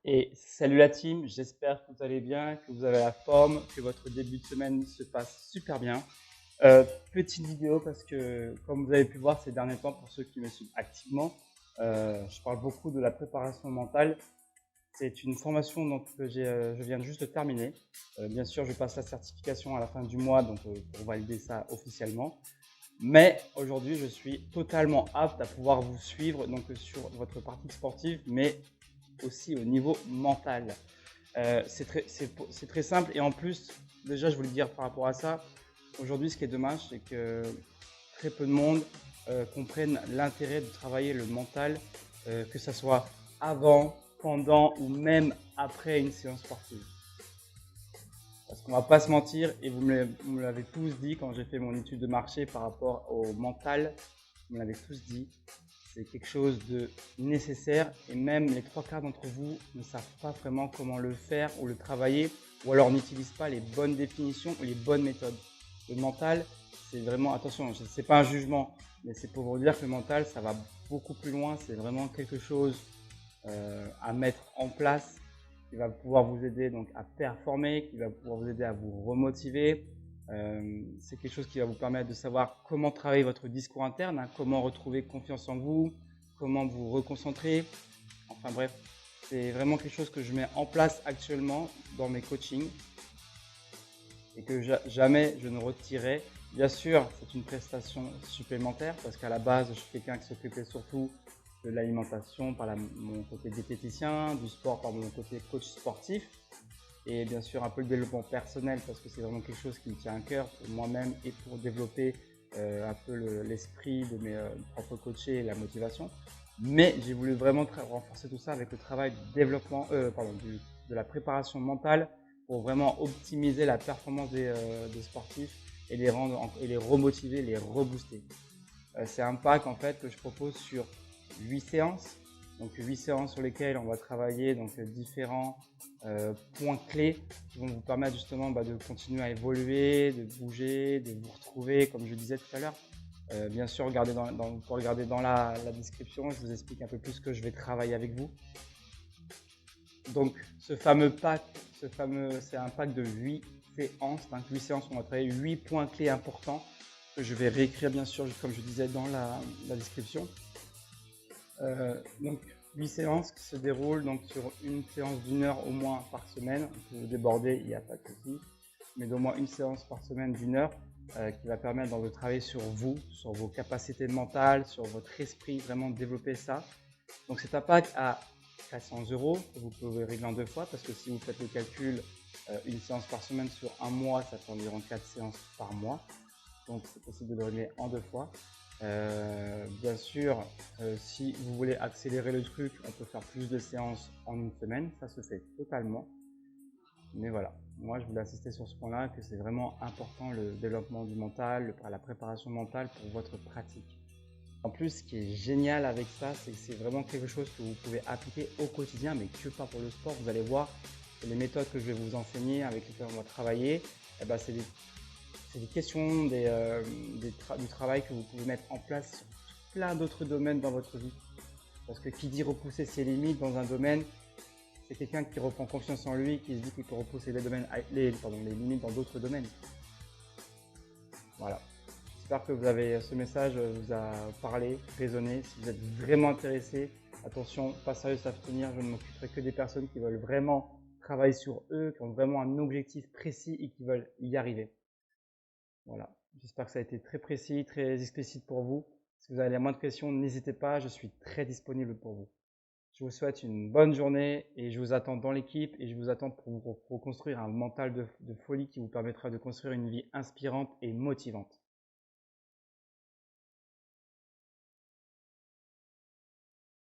Et salut la team, j'espère que vous allez bien, que vous avez la forme, que votre début de semaine se passe super bien. Petite vidéo parce que comme vous avez pu voir ces derniers temps, pour ceux qui me suivent activement, je parle beaucoup de la préparation mentale. C'est une formation donc, que je viens juste de terminer. Bien sûr, je passe la certification à la fin du mois donc, pour valider ça officiellement. Mais aujourd'hui, je suis totalement apte à pouvoir vous suivre donc, sur votre pratique sportive, mais aussi au niveau mental. C'est très simple et en plus, déjà, je voulais dire par rapport à ça, aujourd'hui, ce qui est dommage, c'est que très peu de monde comprennent l'intérêt de travailler le mental, que ce soit avant, pendant ou même après une séance sportive. Parce qu'on va pas se mentir, et vous me l'avez tous dit quand j'ai fait mon étude de marché par rapport au mental, vous me l'avez tous dit, c'est quelque chose de nécessaire et même les trois quarts d'entre vous ne savent pas vraiment comment le faire ou le travailler ou alors n'utilisent pas les bonnes définitions ou les bonnes méthodes. Le mental, c'est vraiment, attention, c'est pas un jugement, mais c'est pour vous dire que le mental, ça va beaucoup plus loin, c'est vraiment quelque chose à mettre en place qui va pouvoir vous aider donc à performer, qui va pouvoir vous aider à vous remotiver. C'est quelque chose qui va vous permettre de savoir comment travailler votre discours interne, hein, comment retrouver confiance en vous, comment vous reconcentrer. Enfin bref, c'est vraiment quelque chose que je mets en place actuellement dans mes coachings et que jamais je ne retirerai. Bien sûr, c'est une prestation supplémentaire parce qu'à la base, je suis quelqu'un qui s'occupait surtout de l'alimentation par mon côté diététicien, du sport par mon côté coach sportif et bien sûr un peu le développement personnel parce que c'est vraiment quelque chose qui me tient à cœur pour moi-même et pour développer un peu l'esprit de mes propres coachés et la motivation. Mais j'ai voulu vraiment renforcer tout ça avec le travail du développement, de la préparation mentale pour vraiment optimiser la performance des sportifs et les rendre et les remotiver, les rebooster. C'est un pack en fait que je propose sur 8 séances. Donc 8 séances sur lesquelles on va travailler donc différents points clés qui vont vous permettre justement de continuer à évoluer, de bouger, de vous retrouver comme je disais tout à l'heure. Bien sûr, pour regarder dans la description, je vous explique un peu plus ce que je vais travailler avec vous. Donc ce fameux pack, c'est un pack de 8 séances. Donc 8 séances, on va travailler 8 points clés importants que je vais réécrire bien sûr, comme je disais dans la description. Donc 8 séances qui se déroulent donc sur une séance d'1 heure au moins par semaine. On peut déborder, il n'y a pas de souci, mais d'au moins une séance par semaine d'1 heure qui va permettre donc, de travailler sur vous, sur vos capacités mentales, sur votre esprit, vraiment développer ça. Donc c'est un pack à 400 € que vous pouvez régler en 2 fois parce que si vous faites le calcul, une séance par semaine sur un mois, ça fait environ 4 séances par mois. Donc c'est possible de le régler en 2 fois. Bien sûr, si vous voulez accélérer le truc, on peut faire plus de séances en une semaine, ça se fait totalement. Mais voilà, moi je voulais insister sur ce point-là, que c'est vraiment important le développement du mental, la préparation mentale pour votre pratique. En plus, ce qui est génial avec ça, c'est que c'est vraiment quelque chose que vous pouvez appliquer au quotidien, mais que pas pour le sport. Vous allez voir, les méthodes que je vais vous enseigner, avec lesquelles on va travailler, eh ben, c'est des questions du travail que vous pouvez mettre en place sur plein d'autres domaines dans votre vie. Parce que qui dit repousser ses limites dans un domaine, c'est quelqu'un qui reprend confiance en lui, qui se dit qu'il peut repousser les limites dans d'autres domaines. Voilà. J'espère que ce message vous a parlé, résonné. Si vous êtes vraiment intéressé, attention, pas sérieux, s'abstenir. Je ne m'occuperai que des personnes qui veulent vraiment travailler sur eux, qui ont vraiment un objectif précis et qui veulent y arriver. Voilà. J'espère que ça a été très précis, très explicite pour vous. Si vous avez la moindre question, n'hésitez pas, je suis très disponible pour vous. Je vous souhaite une bonne journée et je vous attends dans l'équipe et je vous attends pour construire un mental de folie qui vous permettra de construire une vie inspirante et motivante.